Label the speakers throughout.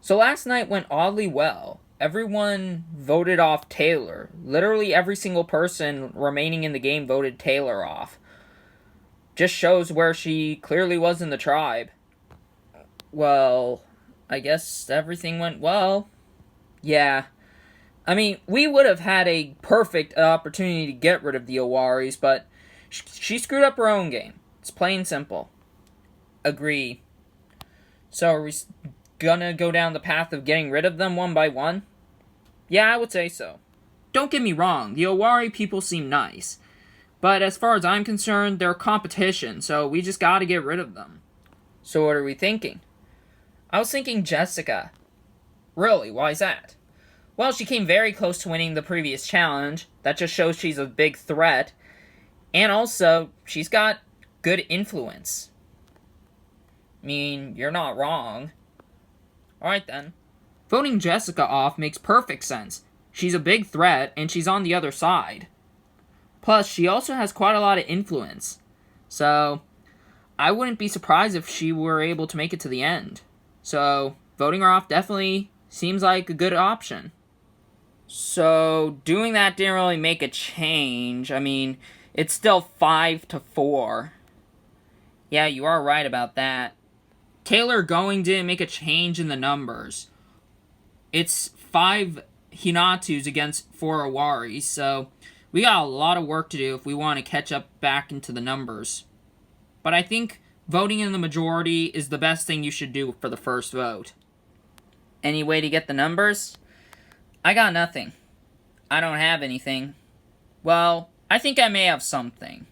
Speaker 1: So last night went oddly well. Everyone voted off Taylor. Literally every single person remaining in the game voted Taylor off. Just shows where she clearly was in the tribe. Well, I guess everything went well. Yeah. I mean, we would have had a perfect opportunity to get rid of the Owaris, but she screwed up her own game. It's plain simple. Agree. So are we gonna go down the path of getting rid of them one by one? Yeah, I would say so. Don't get me wrong, the Owari people seem nice. But as far as I'm concerned, they're competition, so we just gotta get rid of them. So what are we thinking? I was thinking Jessica. Really, why's that? Well, she came very close to winning the previous challenge. That just shows she's a big threat. And also, she's got good influence. I mean, you're not wrong. Alright then. Voting Jessica off makes perfect sense. She's a big threat, and she's on the other side. Plus, she also has quite a lot of influence. So, I wouldn't be surprised if she were able to make it to the end. So, voting her off definitely seems like a good option. So, doing that didn't really make a change. I mean, it's still 5-4. Yeah, you are right about that. Taylor going didn't make a change in the numbers. It's 5 Hinatus against 4 Owaris, so we got a lot of work to do if we want to catch up back into the numbers. But I think voting in the majority is the best thing you should do for the first vote. Any way to get the numbers? I got nothing. I don't have anything. Well, I think I may have something.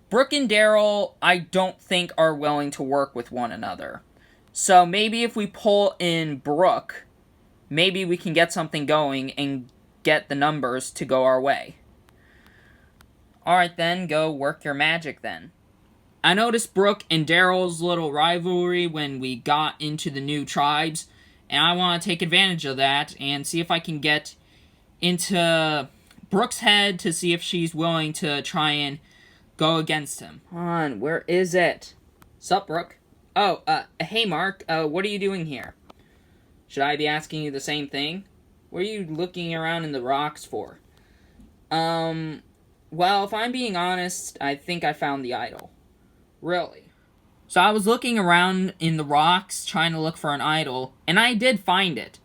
Speaker 1: Brooke and Daryl, I don't think are willing to work with one another. So maybe if we pull in Brooke, maybe we can get something going and get the numbers to go our way. Alright then, go work your magic then. I noticed Brooke and Daryl's little rivalry when we got into the new tribes, and I want to take advantage of that and see if I can get into Brooke's head to see if she's willing to try and go against him. On, where is it? Sup, Brooke? Oh, hey Mark, what are you doing here? Should I be asking you the same thing? What are you looking around in the rocks for? Well, if I'm being honest, I think I found the idol. Really? So I was looking around in the rocks, trying to look for an idol, and I did find it.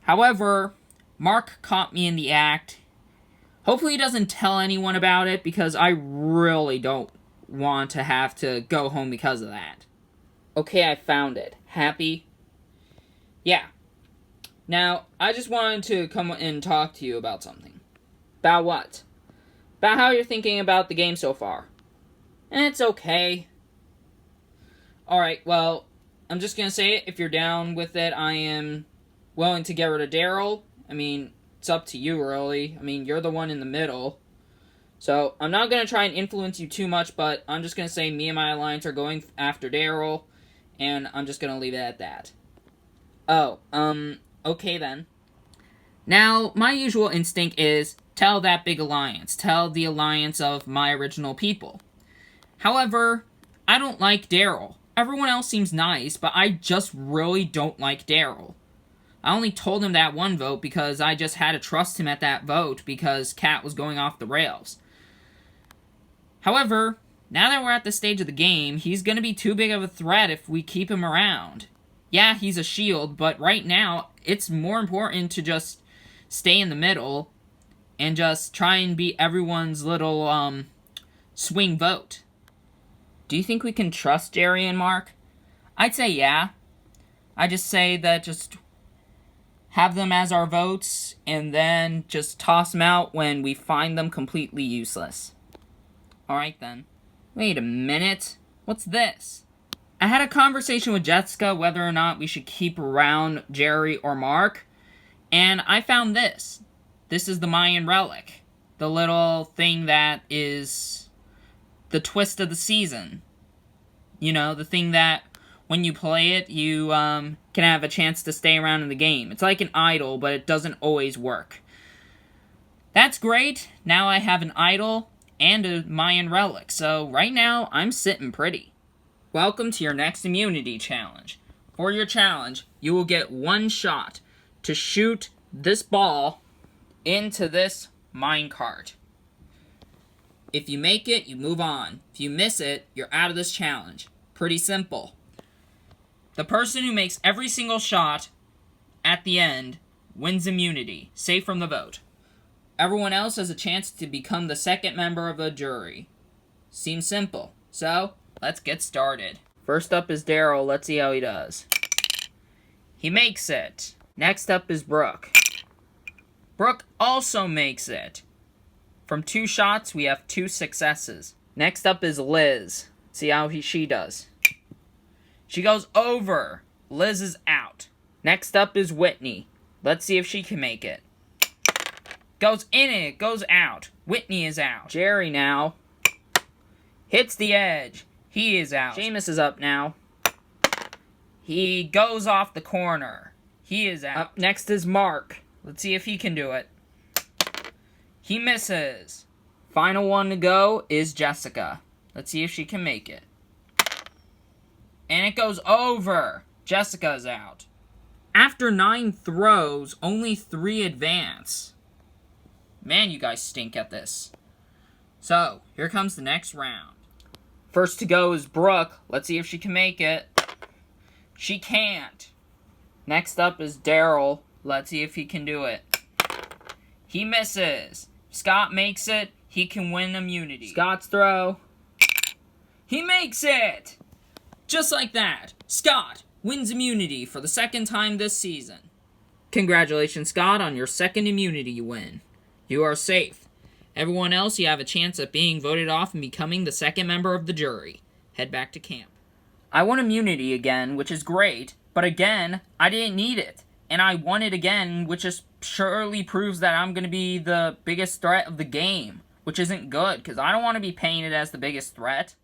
Speaker 1: However, Mark caught me in the act. Hopefully he doesn't tell anyone about it, because I really don't want to have to go home because of that. Okay, I found it. Happy? Yeah. Now, I just wanted to come and talk to you about something. About what? About how you're thinking about the game so far. It's okay. Alright, well, I'm just gonna say it. If you're down with it, I am willing to get rid of Daryl. I mean, it's up to you, really. I mean, you're the one in the middle. So, I'm not gonna try and influence you too much, but I'm just gonna say me and my alliance are going after Daryl, and I'm just gonna leave it at that. Oh, okay then. Now, my usual instinct is, tell that big alliance. Tell the alliance of my original people. However, I don't like Daryl. Everyone else seems nice, but I just really don't like Daryl. I only told him that one vote because I just had to trust him at that vote because Kat was going off the rails. However, now that we're at the stage of the game, he's going to be too big of a threat if we keep him around. Yeah, he's a shield, but right now, it's more important to just stay in the middle and just try and beat everyone's little, swing vote. Do you think we can trust Jerry and Mark? I'd say yeah. I just say that just have them as our votes, and then just toss them out when we find them completely useless. Alright then. Wait a minute. What's this? I had a conversation with Jessica whether or not we should keep around Jerry or Mark, and I found this. This is the Mayan relic. The little thing that is the twist of the season. You know, the thing that when you play it, you can have a chance to stay around in the game. It's like an idol, but it doesn't always work. That's great. Now I have an idol and a Mayan relic, so right now I'm sitting pretty. Welcome to your next immunity challenge. for your challenge, you will get one shot to shoot this ball into this minecart. If you make it, you move on. If you miss it, you're out of this challenge. Pretty simple. The person who makes every single shot at the end wins immunity, safe from the vote. Everyone else has a chance to become the second member of the jury. Seems simple. So, let's get started. First up is Daryl. Let's see how he does. He makes it. Next up is Brooke. Brooke also makes it. From 2 shots, we have 2 successes. Next up is Liz. See how she does. She goes over. Liz is out. Next up is Whitney. Let's see if she can make it. Goes in it, goes out. Whitney is out. Jerry now. Hits the edge. He is out. Seamus is up now. He goes off the corner. He is out. Up next is Mark. Let's see if he can do it. He misses. Final one to go is Jessica. Let's see if she can make it. And it goes over. Jessica's out. After 9 throws, only 3 advance. Man, you guys stink at this. So, here comes the next round. First to go is Brooke. Let's see if she can make it. She can't. Next up is Daryl. Let's see if he can do it. He misses. Scott makes it. He can win immunity. Scott's throw. He makes it! Just like that, Scott wins immunity for the 2nd time this season. Congratulations, Scott, on your 2nd immunity win. You are safe. Everyone else, you have a chance at being voted off and becoming the 2nd member of the jury. Head back to camp. I won immunity again, which is great, but again, I didn't need it. And I won it again, which just surely proves that I'm going to be the biggest threat of the game, which isn't good, because I don't want to be painted as the biggest threat.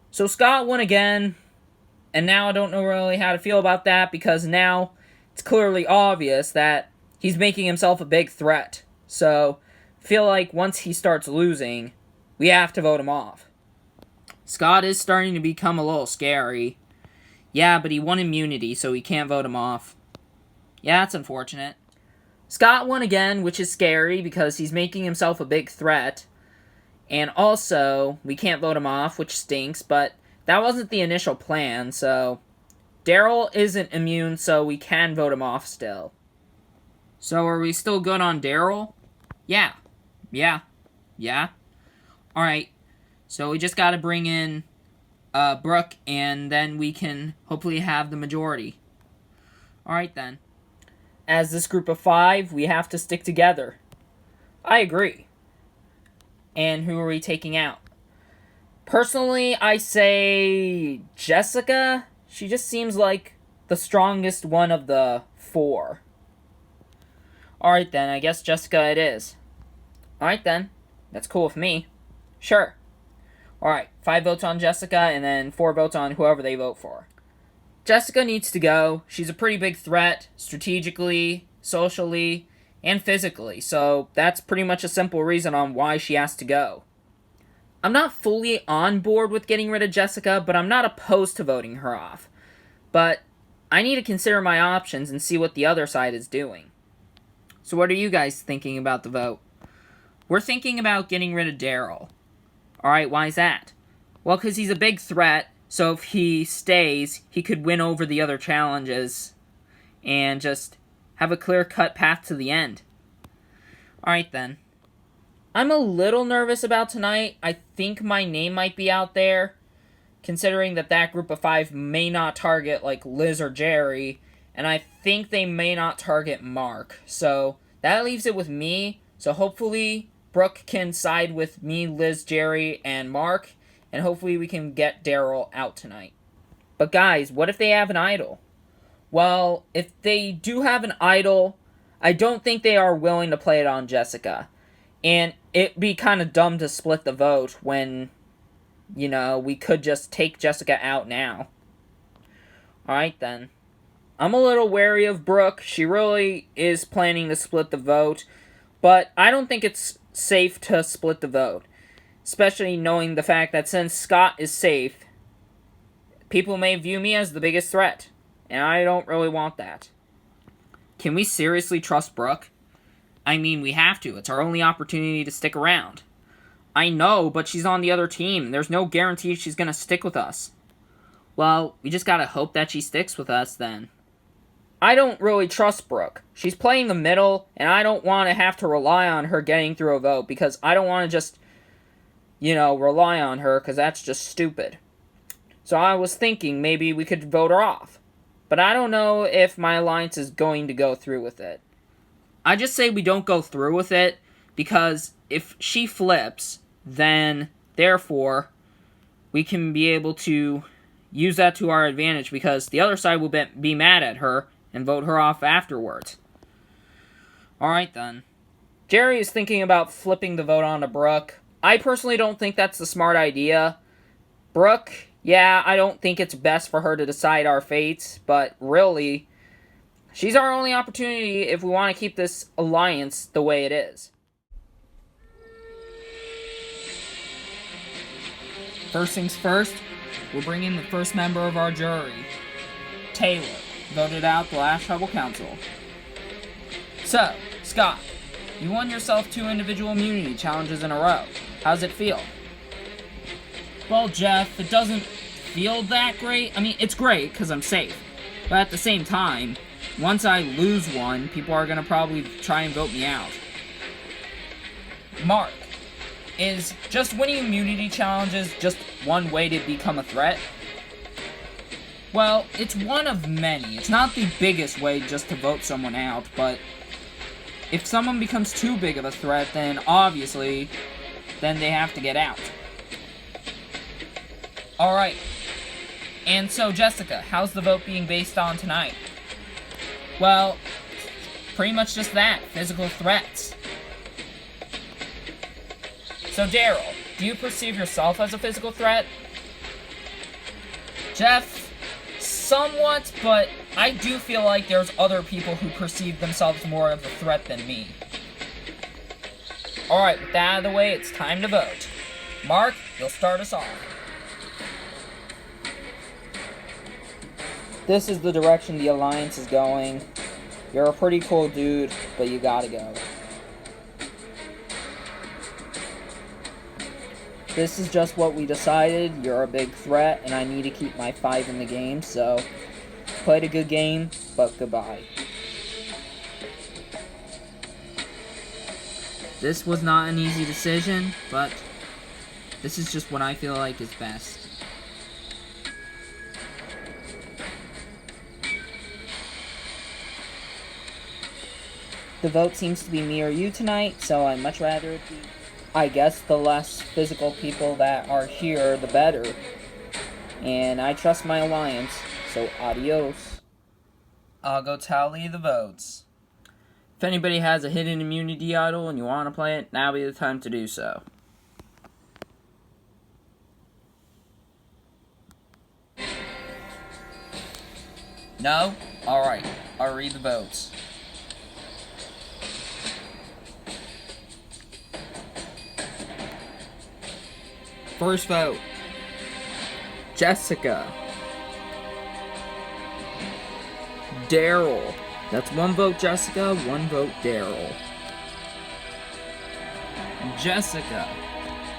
Speaker 1: So Scott won again, and now I don't know really how to feel about that, because now it's clearly obvious that he's making himself a big threat. So I feel like once he starts losing, we have to vote him off. Scott is starting to become a little scary. Yeah, but he won immunity, so we can't vote him off. Yeah, that's unfortunate. Scott won again, which is scary because he's making himself a big threat. And also, we can't vote him off, which stinks, but that wasn't the initial plan, so Daryl isn't immune, so we can vote him off still. So are we still good on Daryl? Yeah. Alright, so we just gotta bring in Brooke, and then we can hopefully have the majority. Alright then. As this group of 5, we have to stick together. I agree. And who are we taking out? Personally, I say Jessica. She just seems like the strongest one of the 4. Alright then, I guess Jessica it is. Alright then, that's cool with me. Sure. Alright, 5 votes on Jessica, and then 4 votes on whoever they vote for. Jessica needs to go. She's a pretty big threat, strategically, socially, and physically, so that's pretty much a simple reason on why she has to go. I'm not fully on board with getting rid of Jessica, but I'm not opposed to voting her off. But I need to consider my options and see what the other side is doing. So what are you guys thinking about the vote? We're thinking about getting rid of Daryl. Alright, why is that? Well, because he's a big threat, so if he stays, he could win over the other challenges and just have a clear-cut path to the end. Alright then. I'm a little nervous about tonight. I think my name might be out there, considering that group of 5 may not target, like, Liz or Jerry, and I think they may not target Mark. So, that leaves it with me, so hopefully Brooke can side with me, Liz, Jerry, and Mark, and hopefully we can get Daryl out tonight. But guys, what if they have an idol? Well, if they do have an idol, I don't think they are willing to play it on Jessica. And it'd be kind of dumb to split the vote when, you know, we could just take Jessica out now. Alright then. I'm a little wary of Brooke. She really is planning to split the vote. But I don't think it's safe to split the vote. Especially knowing the fact that since Scott is safe, people may view me as the biggest threat, and I don't really want that. Can we seriously trust Brooke? I mean, we have to. It's our only opportunity to stick around. I know, but she's on the other team. There's no guarantee she's gonna stick with us. Well, we just gotta hope that she sticks with us, then. I don't really trust Brooke. She's playing the middle, and I don't want to have to rely on her getting through a vote, because I don't want to just, rely on her, because that's just stupid. So I was thinking maybe we could vote her off. But I don't know if my alliance is going to go through with it. I just say we don't go through with it, because if she flips, then, therefore, we can be able to use that to our advantage, because the other side will be mad at her and vote her off afterwards. Alright then. Jerry is thinking about flipping the vote onto Brooke. I personally don't think that's the smart idea. Brooke, yeah, I don't think it's best for her to decide our fates, but really, she's our only opportunity if we want to keep this alliance the way it is. First things first, we'll bring in the first member of our jury, Taylor, voted out the last tribal council. So, Scott, you won yourself 2 individual immunity challenges in a row. How's it feel? Well, Jeff, it doesn't feel that great. I mean, it's great because I'm safe. But at the same time, once I lose one, people are going to probably try and vote me out. Mark, is just winning immunity challenges just one way to become a threat? Well, it's one of many. It's not the biggest way just to vote someone out, but if someone becomes too big of a threat, then obviously, then they have to get out. Alright. And so, Jessica, how's the vote being based on tonight? Well, pretty much just that. Physical threats. So, Daryl, do you perceive yourself as a physical threat? Jeff, somewhat, but I do feel like there's other people who perceive themselves more of a threat than me. Alright, with that out of the way, it's time to vote. Mark, you'll start us off. This is the direction the Alliance is going. You're a pretty cool dude, but you gotta go. This is just what we decided. You're a big threat, and I need to keep my 5 in the game, so played a good game, but goodbye. This was not an easy decision, but this is just what I feel like is best. The vote seems to be me or you tonight, so I'd much rather it be... I guess the less physical people that are here, the better. And I trust my alliance, so adios. I'll go tally the votes. If anybody has a hidden immunity idol and you want to play it, now'll be the time to do so. No? Alright, I'll read the votes. First vote, Jessica. Daryl. That's 1 vote Jessica, 1 vote Daryl. Jessica.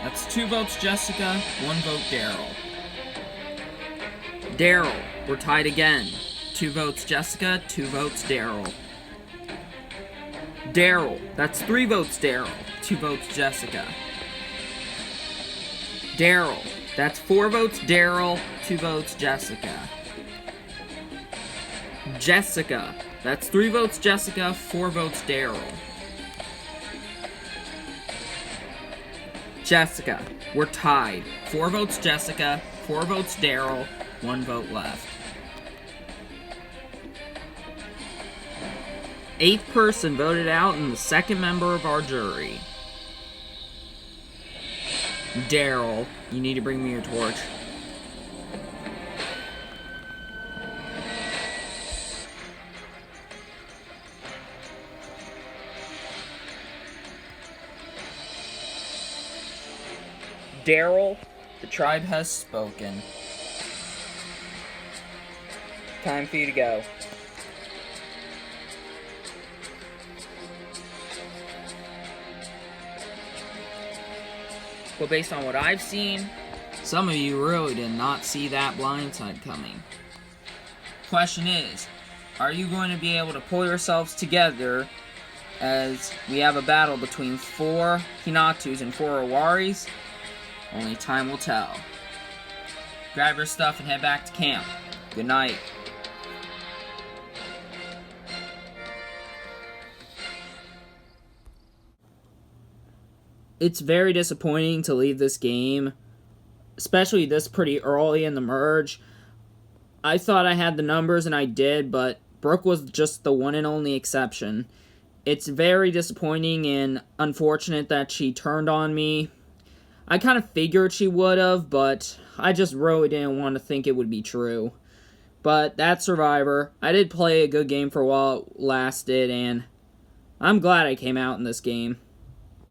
Speaker 1: That's 2 votes Jessica, 1 vote Daryl. Daryl. We're tied again. 2 votes Jessica, 2 votes Daryl. Daryl. That's 3 votes Daryl, 2 votes Jessica. Daryl. That's 4 votes Daryl, 2 votes Jessica. Jessica. That's 3 votes Jessica, 4 votes Daryl. Jessica. We're tied. 4 votes Jessica, 4 votes Daryl, 1 vote left. 8th person voted out and the 2nd member of our jury. Daryl, you need to bring me your torch. Daryl, the tribe has spoken. Time for you to go. Well, based on what I've seen, some of you really did not see that blindside coming. Question is, are you going to be able to pull yourselves together as we have a battle between 4 Hinatus and 4 Owaris? Only time will tell. Grab your stuff and head back to camp. Good night. It's very disappointing to leave this game, especially this pretty early in the merge. I thought I had the numbers, and I did, but Brooke was just the one and only exception. It's very disappointing and unfortunate that she turned on me. I kind of figured she would have, but I just really didn't want to think it would be true. But that's Survivor. I did play a good game for a while it lasted, and I'm glad I came out in this game.